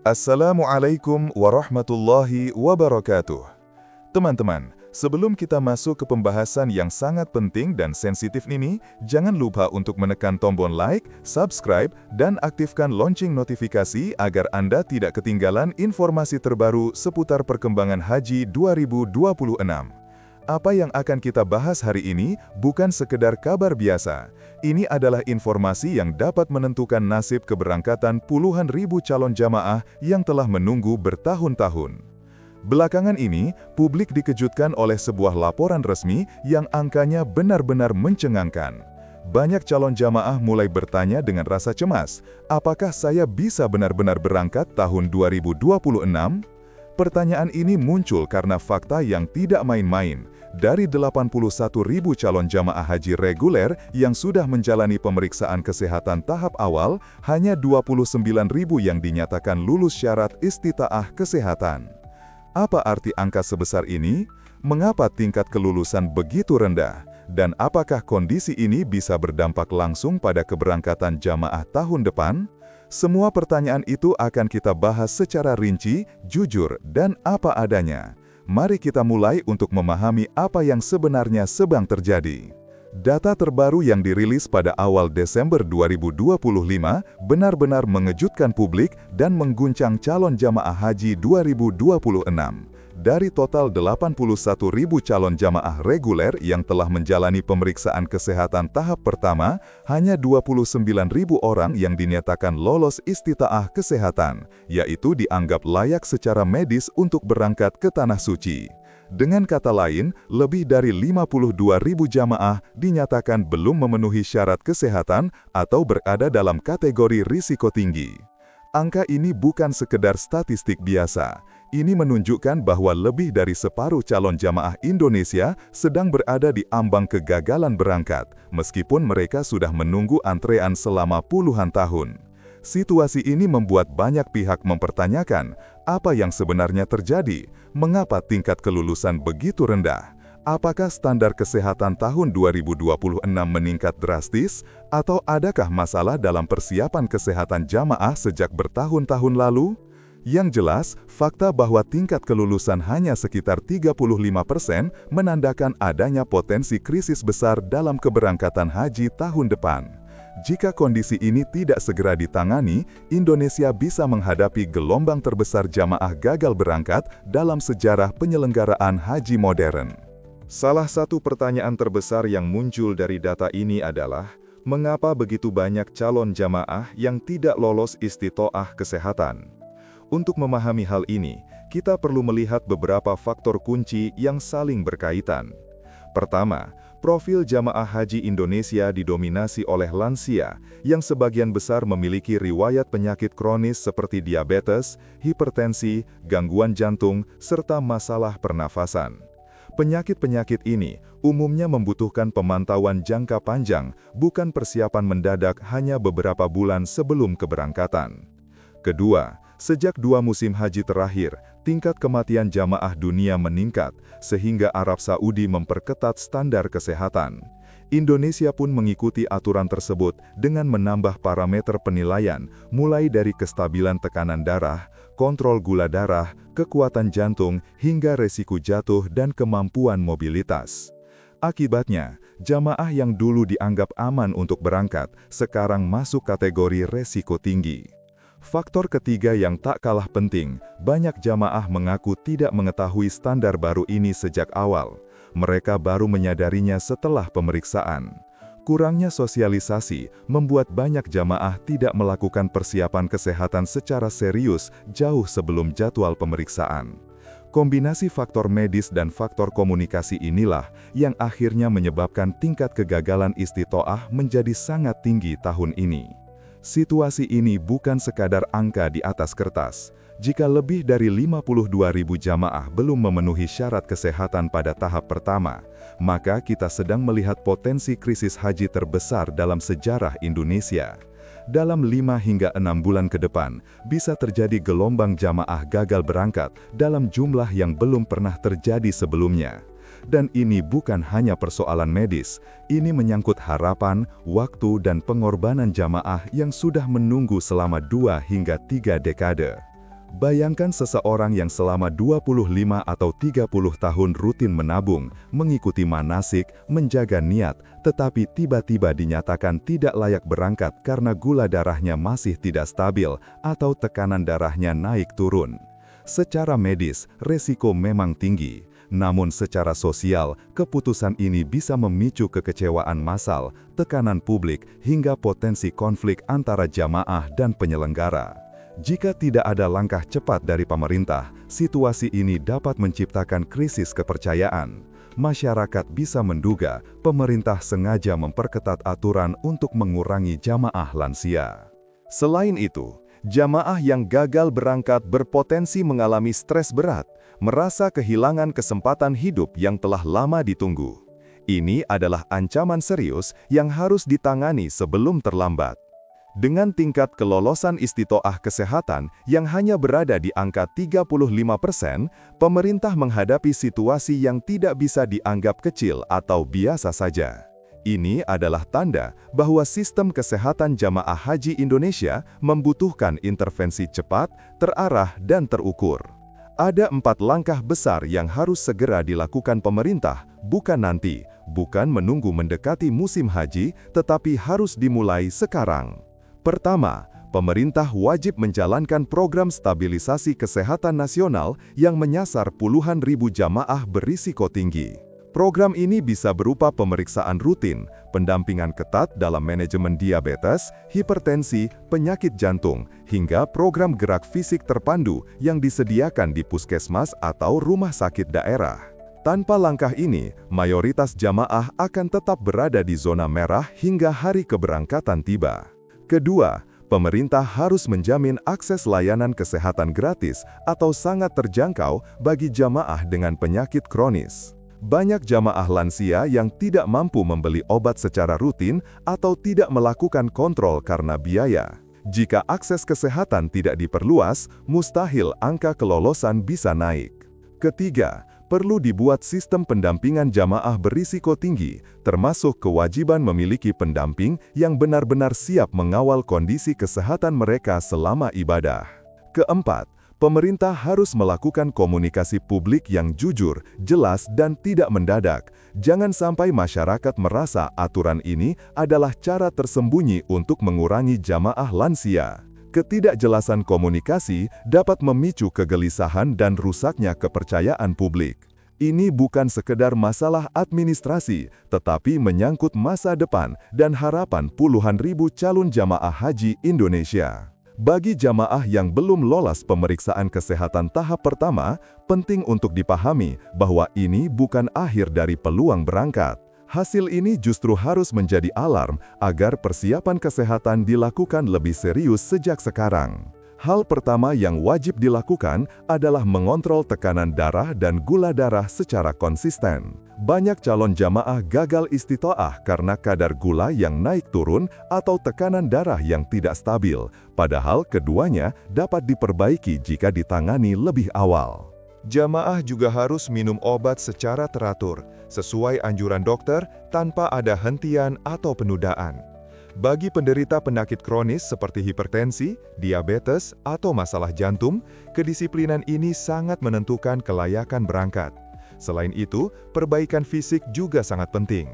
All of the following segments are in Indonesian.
Assalamualaikum warahmatullahi wabarakatuh. Teman-teman, sebelum kita masuk ke pembahasan yang sangat penting dan sensitif ini, jangan lupa untuk menekan tombol like, subscribe, dan aktifkan lonceng notifikasi agar Anda tidak ketinggalan informasi terbaru seputar perkembangan Haji 2026. Apa yang akan kita bahas hari ini bukan sekedar kabar biasa. Ini adalah informasi yang dapat menentukan nasib keberangkatan puluhan ribu calon jamaah yang telah menunggu bertahun-tahun. Belakangan ini, publik dikejutkan oleh sebuah laporan resmi yang angkanya benar-benar mencengangkan. Banyak calon jamaah mulai bertanya dengan rasa cemas, apakah saya bisa benar-benar berangkat tahun 2026? Pertanyaan ini muncul karena fakta yang tidak main-main. Dari 81.000 calon jamaah haji reguler yang sudah menjalani pemeriksaan kesehatan tahap awal, hanya 29.000 yang dinyatakan lulus syarat istita'ah kesehatan. Apa arti angka sebesar ini? Mengapa tingkat kelulusan begitu rendah? Dan apakah kondisi ini bisa berdampak langsung pada keberangkatan jamaah tahun depan? Semua pertanyaan itu akan kita bahas secara rinci, jujur, dan apa adanya. Mari kita mulai untuk memahami apa yang sebenarnya sedang terjadi. Data terbaru yang dirilis pada awal Desember 2025 benar-benar mengejutkan publik dan mengguncang calon jamaah haji 2026. Dari total 81.000 calon jamaah reguler yang telah menjalani pemeriksaan kesehatan tahap pertama, hanya 29.000 orang yang dinyatakan lolos istita'ah kesehatan, yaitu dianggap layak secara medis untuk berangkat ke Tanah Suci. Dengan kata lain, lebih dari 52.000 jamaah dinyatakan belum memenuhi syarat kesehatan atau berada dalam kategori risiko tinggi. Angka ini bukan sekedar statistik biasa. Ini menunjukkan bahwa lebih dari separuh calon jamaah Indonesia sedang berada di ambang kegagalan berangkat, meskipun mereka sudah menunggu antrean selama puluhan tahun. Situasi ini membuat banyak pihak mempertanyakan, apa yang sebenarnya terjadi? Mengapa tingkat kelulusan begitu rendah? Apakah standar kesehatan tahun 2026 meningkat drastis? Atau adakah masalah dalam persiapan kesehatan jamaah sejak bertahun-tahun lalu? Yang jelas, fakta bahwa tingkat kelulusan hanya sekitar 35% menandakan adanya potensi krisis besar dalam keberangkatan haji tahun depan. Jika kondisi ini tidak segera ditangani, Indonesia bisa menghadapi gelombang terbesar jamaah gagal berangkat dalam sejarah penyelenggaraan haji modern. Salah satu pertanyaan terbesar yang muncul dari data ini adalah, mengapa begitu banyak calon jamaah yang tidak lolos istita'ah kesehatan? Untuk memahami hal ini, kita perlu melihat beberapa faktor kunci yang saling berkaitan. Pertama, profil jamaah haji Indonesia didominasi oleh lansia, yang sebagian besar memiliki riwayat penyakit kronis seperti diabetes, hipertensi, gangguan jantung, serta masalah pernafasan. Penyakit-penyakit ini umumnya membutuhkan pemantauan jangka panjang, bukan persiapan mendadak hanya beberapa bulan sebelum keberangkatan. Kedua, sejak 2 musim haji terakhir, tingkat kematian jamaah dunia meningkat, sehingga Arab Saudi memperketat standar kesehatan. Indonesia pun mengikuti aturan tersebut dengan menambah parameter penilaian, mulai dari kestabilan tekanan darah, kontrol gula darah, kekuatan jantung, hingga resiko jatuh dan kemampuan mobilitas. Akibatnya, jamaah yang dulu dianggap aman untuk berangkat, sekarang masuk kategori resiko tinggi. Faktor ketiga yang tak kalah penting, banyak jamaah mengaku tidak mengetahui standar baru ini sejak awal. Mereka baru menyadarinya setelah pemeriksaan. Kurangnya sosialisasi membuat banyak jamaah tidak melakukan persiapan kesehatan secara serius jauh sebelum jadwal pemeriksaan. Kombinasi faktor medis dan faktor komunikasi inilah yang akhirnya menyebabkan tingkat kegagalan istita'ah menjadi sangat tinggi tahun ini. Situasi ini bukan sekadar angka di atas kertas. Jika lebih dari 52.000 jamaah belum memenuhi syarat kesehatan pada tahap pertama, maka kita sedang melihat potensi krisis haji terbesar dalam sejarah Indonesia. Dalam 5 hingga 6 bulan ke depan, bisa terjadi gelombang jamaah gagal berangkat dalam jumlah yang belum pernah terjadi sebelumnya. Dan ini bukan hanya persoalan medis, ini menyangkut harapan, waktu dan pengorbanan jamaah yang sudah menunggu selama 2 hingga 3 dekade. Bayangkan seseorang yang selama 25 atau 30 tahun rutin menabung, mengikuti manasik, menjaga niat, tetapi tiba-tiba dinyatakan tidak layak berangkat karena gula darahnya masih tidak stabil atau tekanan darahnya naik turun. Secara medis, resiko memang tinggi. Namun secara sosial, keputusan ini bisa memicu kekecewaan massal, tekanan publik, hingga potensi konflik antara jamaah dan penyelenggara. Jika tidak ada langkah cepat dari pemerintah, situasi ini dapat menciptakan krisis kepercayaan. Masyarakat bisa menduga pemerintah sengaja memperketat aturan untuk mengurangi jamaah lansia. Selain itu, jamaah yang gagal berangkat berpotensi mengalami stres berat, merasa kehilangan kesempatan hidup yang telah lama ditunggu. Ini adalah ancaman serius yang harus ditangani sebelum terlambat. Dengan tingkat kelolosan istitoah kesehatan yang hanya berada di angka 35%, pemerintah menghadapi situasi yang tidak bisa dianggap kecil atau biasa saja. Ini adalah tanda bahwa sistem kesehatan jamaah haji Indonesia membutuhkan intervensi cepat, terarah, dan terukur. Ada 4 langkah besar yang harus segera dilakukan pemerintah, bukan nanti, bukan menunggu mendekati musim haji, tetapi harus dimulai sekarang. Pertama, pemerintah wajib menjalankan program stabilisasi kesehatan nasional yang menyasar puluhan ribu jamaah berisiko tinggi. Program ini bisa berupa pemeriksaan rutin, pendampingan ketat dalam manajemen diabetes, hipertensi, penyakit jantung, hingga program gerak fisik terpandu yang disediakan di puskesmas atau rumah sakit daerah. Tanpa langkah ini, mayoritas jamaah akan tetap berada di zona merah hingga hari keberangkatan tiba. Kedua, pemerintah harus menjamin akses layanan kesehatan gratis atau sangat terjangkau bagi jamaah dengan penyakit kronis. Banyak jamaah lansia yang tidak mampu membeli obat secara rutin atau tidak melakukan kontrol karena biaya. Jika akses kesehatan tidak diperluas, mustahil angka kelolosan bisa naik. Ketiga, perlu dibuat sistem pendampingan jamaah berisiko tinggi, termasuk kewajiban memiliki pendamping yang benar-benar siap mengawal kondisi kesehatan mereka selama ibadah. Keempat, pemerintah harus melakukan komunikasi publik yang jujur, jelas, dan tidak mendadak. Jangan sampai masyarakat merasa aturan ini adalah cara tersembunyi untuk mengurangi jamaah lansia. Ketidakjelasan komunikasi dapat memicu kegelisahan dan rusaknya kepercayaan publik. Ini bukan sekedar masalah administrasi, tetapi menyangkut masa depan dan harapan puluhan ribu calon jamaah haji Indonesia. Bagi jamaah yang belum lolos pemeriksaan kesehatan tahap pertama, penting untuk dipahami bahwa ini bukan akhir dari peluang berangkat. Hasil ini justru harus menjadi alarm agar persiapan kesehatan dilakukan lebih serius sejak sekarang. Hal pertama yang wajib dilakukan adalah mengontrol tekanan darah dan gula darah secara konsisten. Banyak calon jamaah gagal istitoah karena kadar gula yang naik turun atau tekanan darah yang tidak stabil, padahal keduanya dapat diperbaiki jika ditangani lebih awal. Jamaah juga harus minum obat secara teratur, sesuai anjuran dokter tanpa ada hentian atau penundaan. Bagi penderita penyakit kronis seperti hipertensi, diabetes, atau masalah jantung, kedisiplinan ini sangat menentukan kelayakan berangkat. Selain itu, perbaikan fisik juga sangat penting.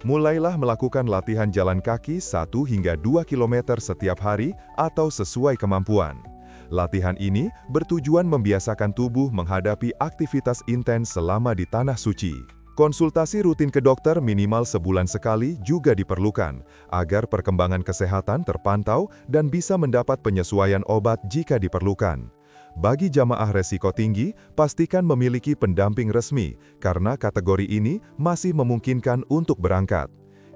Mulailah melakukan latihan jalan kaki 1 hingga 2 km setiap hari atau sesuai kemampuan. Latihan ini bertujuan membiasakan tubuh menghadapi aktivitas intens selama di tanah suci. Konsultasi rutin ke dokter minimal sebulan sekali juga diperlukan, agar perkembangan kesehatan terpantau dan bisa mendapat penyesuaian obat jika diperlukan. Bagi jamaah resiko tinggi, pastikan memiliki pendamping resmi, karena kategori ini masih memungkinkan untuk berangkat.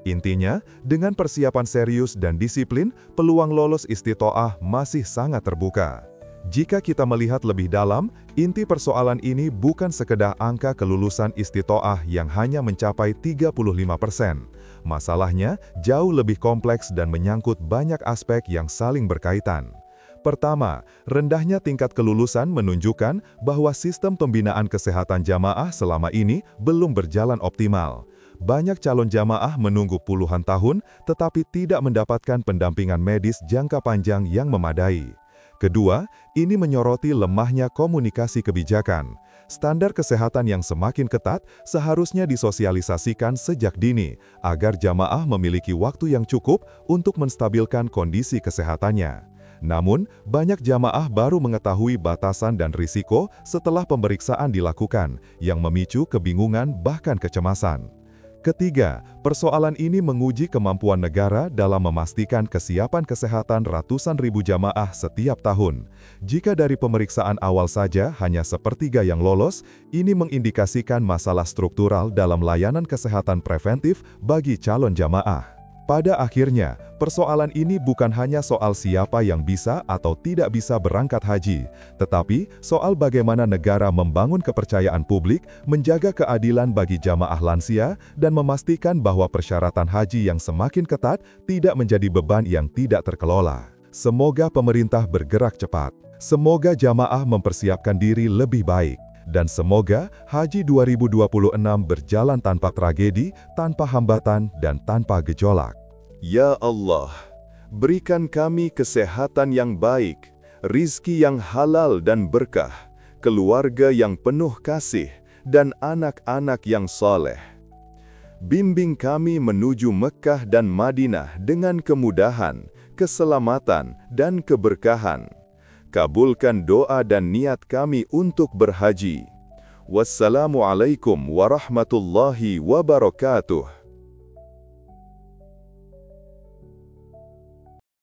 Intinya, dengan persiapan serius dan disiplin, peluang lolos istitoah masih sangat terbuka. Jika kita melihat lebih dalam, inti persoalan ini bukan sekedar angka kelulusan istitoah yang hanya mencapai 35%. Masalahnya jauh lebih kompleks dan menyangkut banyak aspek yang saling berkaitan. Pertama, rendahnya tingkat kelulusan menunjukkan bahwa sistem pembinaan kesehatan jamaah selama ini belum berjalan optimal. Banyak calon jamaah menunggu puluhan tahun tetapi tidak mendapatkan pendampingan medis jangka panjang yang memadai. Kedua, ini menyoroti lemahnya komunikasi kebijakan. Standar kesehatan yang semakin ketat seharusnya disosialisasikan sejak dini agar jamaah memiliki waktu yang cukup untuk menstabilkan kondisi kesehatannya. Namun, banyak jamaah baru mengetahui batasan dan risiko setelah pemeriksaan dilakukan, yang memicu kebingungan bahkan kecemasan. Ketiga, persoalan ini menguji kemampuan negara dalam memastikan kesiapan kesehatan ratusan ribu jamaah setiap tahun. Jika dari pemeriksaan awal saja hanya sepertiga yang lolos, ini mengindikasikan masalah struktural dalam layanan kesehatan preventif bagi calon jamaah. Pada akhirnya, persoalan ini bukan hanya soal siapa yang bisa atau tidak bisa berangkat haji, tetapi soal bagaimana negara membangun kepercayaan publik, menjaga keadilan bagi jamaah lansia, dan memastikan bahwa persyaratan haji yang semakin ketat tidak menjadi beban yang tidak terkelola. Semoga pemerintah bergerak cepat. Semoga jamaah mempersiapkan diri lebih baik. Dan semoga Haji 2026 berjalan tanpa tragedi, tanpa hambatan, dan tanpa gejolak. Ya Allah, berikan kami kesehatan yang baik, rizki yang halal dan berkah, keluarga yang penuh kasih, dan anak-anak yang soleh. Bimbing kami menuju Mekkah dan Madinah dengan kemudahan, keselamatan, dan keberkahan. Kabulkan doa dan niat kami untuk berhaji. Wassalamualaikum warahmatullahi wabarakatuh.